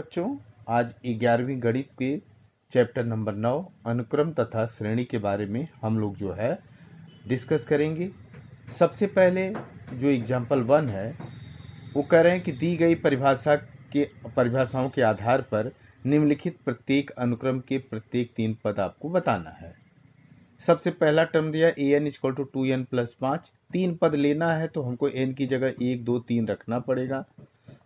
बच्चों, आज 11वीं गणित के चैप्टर नंबर 9 अनुक्रम तथा श्रेणी के बारे में हम लोग जो है डिस्कस करेंगे। सबसे पहले जो एग्जाम्पल 1 है वो कह रहे हैं कि दी गई परिभाषाओं के आधार पर निम्नलिखित प्रत्येक अनुक्रम के प्रत्येक 3 पद आपको बताना है। सबसे पहला टर्म दिया an equal to 2n plus 5। 3 पद लेना है तो हमको n की जगह 1 2 3 रखना पड़ेगा।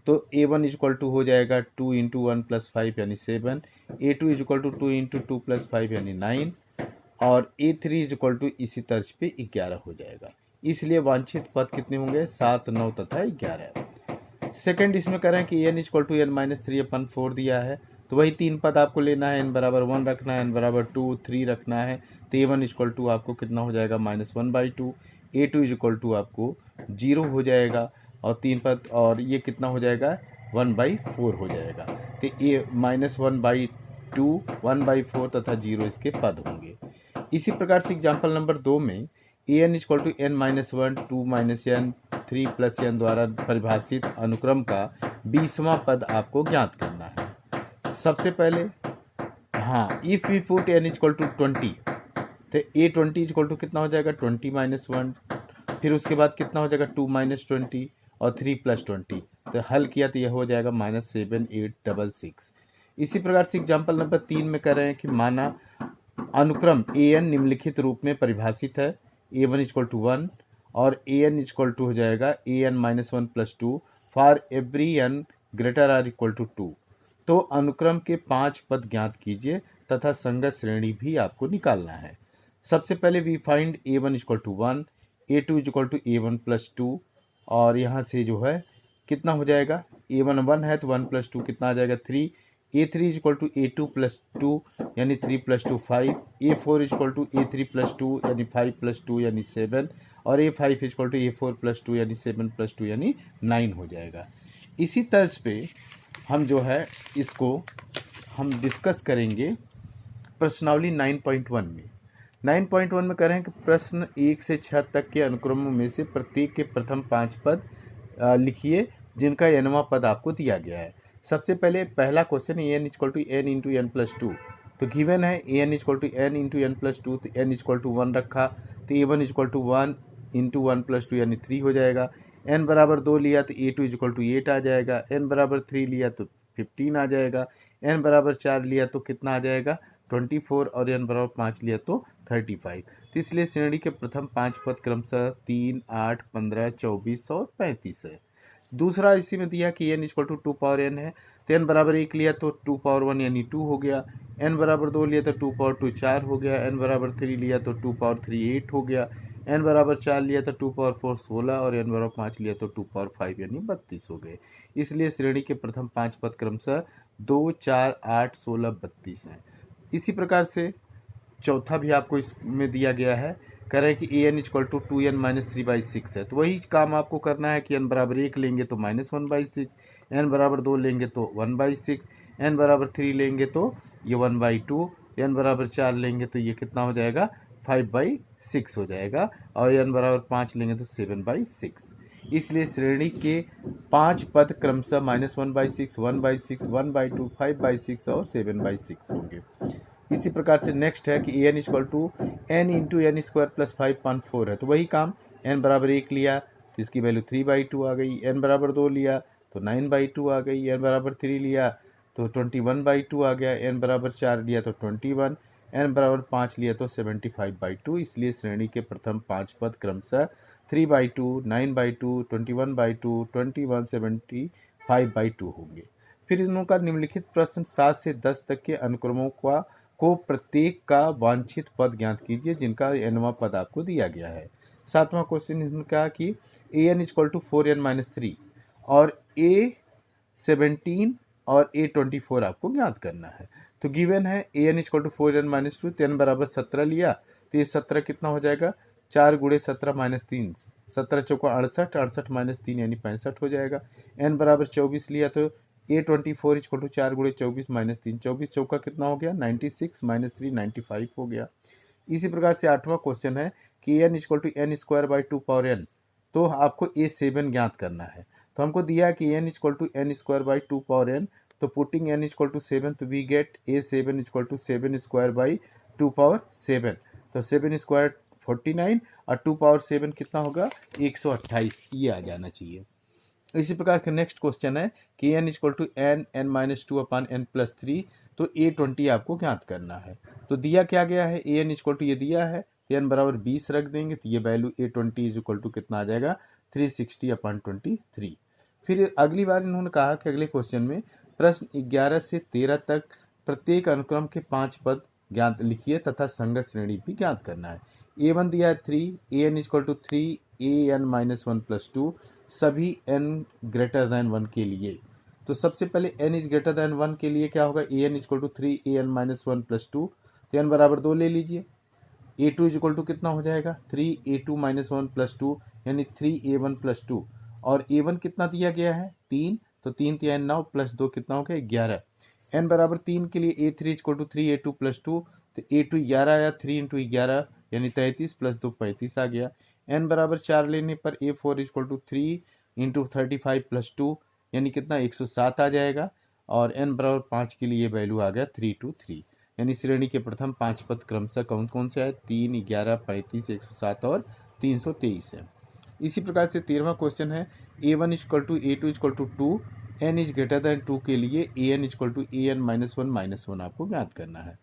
तो a1 इक्वल टू हो जाएगा 2 इंटू 1 प्लस 5 यानी 7, a2 equal to 2 into 2 plus 5 यानी 9 और a3 इक्वल टू इसी तर्ज पे 11 हो जाएगा। इसलिए वांछित पद कितने होंगे? 7, 9 तथा 11। सेकंड इसमें कह रहे हैं कि n equal to n minus 3/4 दिया है, तो वही 3 पद आपको लेना है। n बराबर 1 रखना है, n बराबर 2 3 रखना है। तो a1 इक्वल टू आपको कितना हो जाएगा? -1/2। a2 इक्वल टू आपको 0 हो जाएगा और 3 पद और ये कितना हो जाएगा? 1/4 हो जाएगा। तो ये -1/2 1/4 तथा 0 इसके पद होंगे। इसी प्रकार से एग्जाम्पल नंबर 2 में an equal to n-1 2 n 3 plus n द्वारा परिभाषित अनुक्रम का 20वां पद आपको ज्ञात करना है। सबसे पहले if we put n equal to 20 तो a20 इक्वल टू कितना हो जाएगा? 20 - 1। फिर उसके बाद कितना हो जाएगा? 2 - 20 और 3 + 20। तो हल किया तो यह हो जाएगा -7,866। इसी प्रकार से एग्जाम्पल नंबर 3 में कह रहे हैं कि माना अनुक्रम an निम्नलिखित रूप में परिभाषित है। a1 इक्वल टू 1 और an इक्वल टू हो जाएगा an-1 + 2 for every n greater or equal to 2। तो अनुक्रम के 5 पद ज्ञात कीजिए तथा संगत श्रेणी भी आपको निकालना है। सबसे पहले we find a1 equal to 1, a2 equal to a1 + 2 और यहाँ से जो है कितना हो जाएगा? a1 1 है तो 1 + 2 कितना आ जाएगा? 3। a3 इक्वल टू a2 + 2 यानी 3 + 2 5। a4 इक्वल टू a3 + 2 यानी 5 + 2 यानी 7 और a5 इक्वल टू a4 + 2 यानी 7 + 2 यानी 9 हो जाएगा। इसी तर्ज पे हम जो है इसको हम डिस्कस करेंगे प्रश्नावली 9.1 में। 9.1 में कह रहे हैं कि प्रश्न 1 से 6 तक के अनुक्रमों में से प्रत्येक के प्रथम 5 पद लिखिए जिनका nवां पद आपको दिया गया है। सबसे पहले पहला question an equal to n into n + 2। तो गिवन है an equal to n into n + 2, तो n इक्वल टू 1 रखा तो a1 इक्वल टू 1 इंटू 1 + 2 यानी 3 हो जाएगा। n बराबर 2 लिया तो a2 इक्वल टू 8 आ जाएगा। n बराबर 3 लिया तो 15 आ जाएगा। n बराबर 4 लिया तो कितना आ जाएगा? 24 और n बराबर 5 लिया तो 35। तो इसलिए श्रेणी के प्रथम 5 पद क्रमशः 3, 8, 15, 24 और 35 है। दूसरा इसी में दिया कि n equal to 2 power n है, तो n बराबर 1 लिया तो 2 पावर 1 यानी 2 हो गया। n बराबर 2 लिया तो 2 पावर 2 4 हो गया। n बराबर 3 लिया तो 2 पावर 3 8 हो गया। n बराबर 4 लिया तो 2 पावर 4 16 और n बराबर 5 लिया तो 2 पावर 5 यानी 32 हो गए। इसलिए श्रेणी के प्रथम 5 पद क्रमशः 2, 4, 8, 16, 32 हैं। इसी प्रकार से चौथा भी आपको इसमें दिया गया है, कह रहे हैं कि an इक्वल टू 2n - 3/6 है। तो वही काम आपको करना है कि n बराबर 1 लेंगे तो -1/6, n बराबर 2 लेंगे तो 1/6, n बराबर 3 लेंगे तो ये 1/2, n बराबर 4 लेंगे तो ये कितना हो जाएगा? 5/6 हो जाएगा और n बराबर 5 लेंगे तो 7/6। इसलिए श्रेणी के 5 पद क्रमशः -1/6, 1/6, 1/2, 5/6 और 7/6 होंगे। इसी प्रकार से नेक्स्ट है कि an equal to n into n square plus 5/4 है। तो वही काम n बराबर 1 लिया तो इसकी वैल्यू 3/2 आ गई। n बराबर 2 लिया तो 9/2 आ गई। n बराबर 3 लिया तो 21/2 आ गया। n बराबर 4 लिया तो 21। n बराबर 5 लिया तो 75/2। इसलिए श्रेणी के प्रथम 5 पद क्रमशः 3/2, 9/2, 21/2, 21, 75/2 होंगे। फिर इनका निम्नलिखित प्रश्न 7 से 10 तक के अनुक्रमों को प्रत्येक का वांछित पद ज्ञात कीजिए जिनका nवां पद आपको दिया गया है। 7वां क्वेश्चन इसमें कहा कि an इक्वल टू 4n - 3 और a17 और a24 आपको ज्ञात करना है। तो गिवन है an इक्वल टू 4n - 2, तो n बराबर 17 लिया तो ये 17 कितना हो जाएगा? 4 × 17 - 3, 17 चौका 68, 68 - 3 यानी 65 हो जाएगा। n बराबर 24 लिया तो a24 इक्वल टू 4 × 24 - 3, 24 चौका कितना हो गया? 96 - 3 95 हो गया। इसी प्रकार से 8वां क्वेश्चन है कि n equal to n² / 2 power n, तो आपको a7 ज्ञात करना है। तो हमको दिया कि n equal to n² / 2 power n, तो पुटिंग n इक्वल टू 7 तो we get a7 equal to 7 square by 2 power 7, तो 7 स्क्वायर 49 और 2 पावर 7 कितना होगा 128, ये आ जाना चाहिए। इसी प्रकार का नेक्स्ट क्वेश्चन है कि n equal to n minus 2 upon n plus 3, तो a20 आपको ज्ञात करना है। तो दिया क्या गया है, an इक्वल टू ये दिया है, तो n बराबर 20 रख देंगे, तो ये value a20 is equal to कितना आ जाएगा 360 अपान 23। फिर अगली बार इन्होंने कहा कि अगले क्वेश्चन में प्रश्न 11 से 13 तक प्रत्येक अनुक्रम के 5 पद ज्ञात लिखिए तथा संगत श्रेणी भी ज्ञात करना है। a1 दिया है 3, an equal to 3, an minus 1 plus 2, सभी n ग्रेटर दैन 1 के लिए। तो सबसे पहले n इज ग्रेटर दैन 1 के लिए क्या होगा, an equal to 3, an minus 1 plus 2, तो n बराबर 2 ले लीजिए। a2 इज इक्वल टू कितना हो जाएगा 3a2 माइनस 1 प्लस 2 यानी 3a1 प्लस 2, और a1 कितना दिया गया है 3, तो 3 3 9 प्लस 2 कितना हो गया 11। n बराबर 3 के लिए a3 equal to 3a2 plus 2, तो a2 11 आया, 3 इंटू 11 यानी 33 प्लस 2 35 आ गया। n बराबर 4 लेने पर a4 equal to 3 into 35 plus 2 यानी कितना 107 आ जाएगा, और n बराबर 5 के लिए ये वैल्यू आ गया 323, यानी श्रेणी के प्रथम 5 पद क्रमशः कौन कौन से है 3, 11, 35, 107 और 323 है। इसी प्रकार से 13वां क्वेश्चन है a1 equal to a2 equal to 2, n is greater than 2 के लिए an equal to an minus 1 आपको ज्ञात करना है।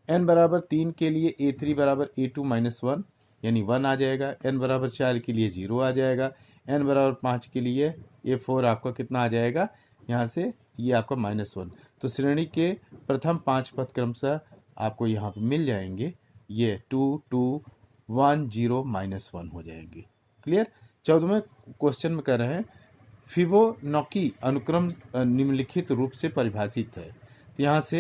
n बराबर 3 के लिए a3 बराबर a2 माइनस 1 यानी 1 आ जाएगा, n बराबर 4 के लिए 0 आ जाएगा, n बराबर 5 के लिए a4 आपका कितना आ जाएगा, यहाँ से ये आपका -1। तो श्रेणी के प्रथम 5 पद क्रमशः आपको यहाँ पे मिल जाएंगे, ये 2 2 1 0 -1 हो जाएंगे। क्लियर। 14वें क्वेश्चन में कह रहे हैं फिबोनाची अनुक्रम निम्नलिखित रूप से परिभाषित है। तो यहाँ से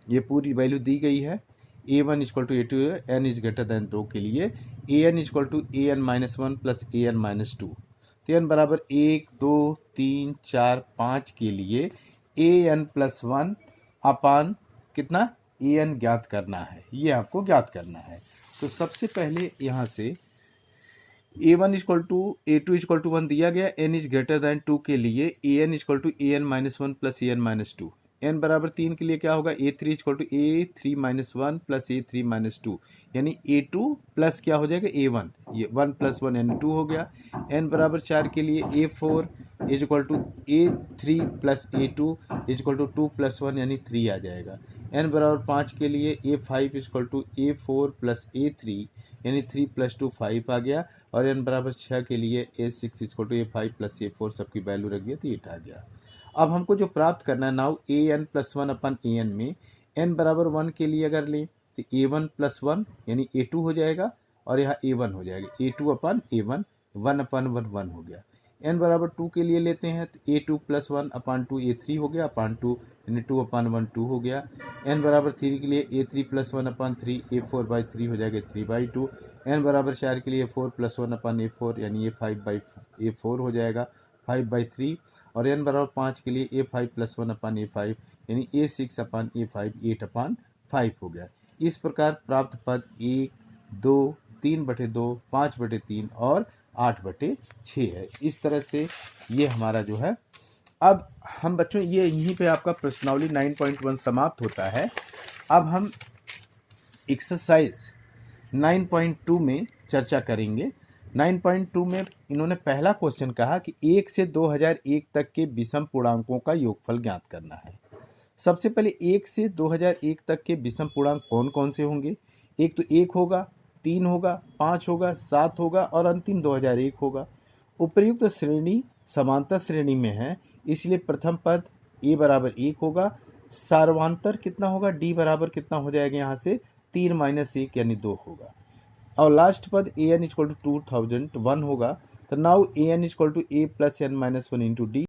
ये पूरी वैल्यू दी गई है, a1 equal to a2 n is greater than 2 के लिए an equal to an minus 1 plus an minus 2, तो n बराबर 1 2 3 4 5 के लिए an प्लस 1 अपान कितना an ज्ञात करना है, ये आपको ज्ञात करना है। तो सबसे पहले यहाँ से a1 equal to a2 equal to 1 दिया गया, n इज ग्रेटर दैन 2 के लिए an equal to an minus 1 plus an minus 2, n बराबर 3 के लिए क्या होगा a3 equal to a3 minus 1 plus a3 minus 2 यानी a2 प्लस क्या हो जाएगा a1, ये 1 प्लस 1 n2 हो गया। n बराबर 4 के लिए a4 is equal to a3 plus a2 is equal to 2 plus 1 यानी 3 आ जाएगा। n बराबर 5 के लिए a5 is equal to a4 plus a3 यानी 3 प्लस 2 5 आ गया, और n बराबर 6 के लिए a6 is equal to a5 plus a4 सबकी वैल्यू रख दिया तो 8 आ गया। अब हमको जो प्राप्त करना है now an plus 1 upon an में n बराबर 1 के लिए अगर लें तो a1 प्लस 1 यानी a2 हो जाएगा, और यहाँ a1 हो जाएगा a2 अपन a1 1 अपन 1 1 हो गया। n बराबर 2 के लिए लेते हैं तो a2 प्लस 1 अपान 2 a3 हो गया, अपान 2 यानी 2 अपान 1 2 हो गया। n बराबर 3 के लिए a3 plus 1 upon 3 a4 by 3 हो जाएगा 3 बाई 2। n बराबर 4 के लिए 4 प्लस 1 अपान a4 यानी a5 बाई a4 हो जाएगा 5 बाई 3, और n बराबर 5 के लिए a5 प्लस 1 अपान a5 यानी a6 अपान a5 8 अपान 5 हो गया। इस प्रकार प्राप्त पद 1 2 3/2 5/3 और 8/6 है। इस तरह से ये हमारा जो है, अब हम बच्चों ये यहीं पे आपका प्रश्नावली 9.1 समाप्त होता है। अब हम एक्सरसाइज 9.2 में चर्चा करेंगे। 9.2 में इन्होंने पहला क्वेश्चन कहा कि 1 से 2001 तक के विषम पूर्णांकों का योगफल ज्ञात करना है। सबसे पहले 1 से 2001 तक के विषम पूर्णांक कौन कौन से होंगे, एक तो 1 होगा, 3 होगा, 5 होगा, 7 होगा और अंतिम 2001 होगा। उपर्युक्त श्रेणी समांतर श्रेणी में है, इसलिए प्रथम पद a बराबर 1 होगा, सार्वांतर कितना होगा d बराबर कितना हो जाएगा यहाँ से 3 माइनस 1 यानी 2 होगा, और लास्ट पद an इक्वल टू 2001 होगा। तो now an equal to a plus n minus 1 into D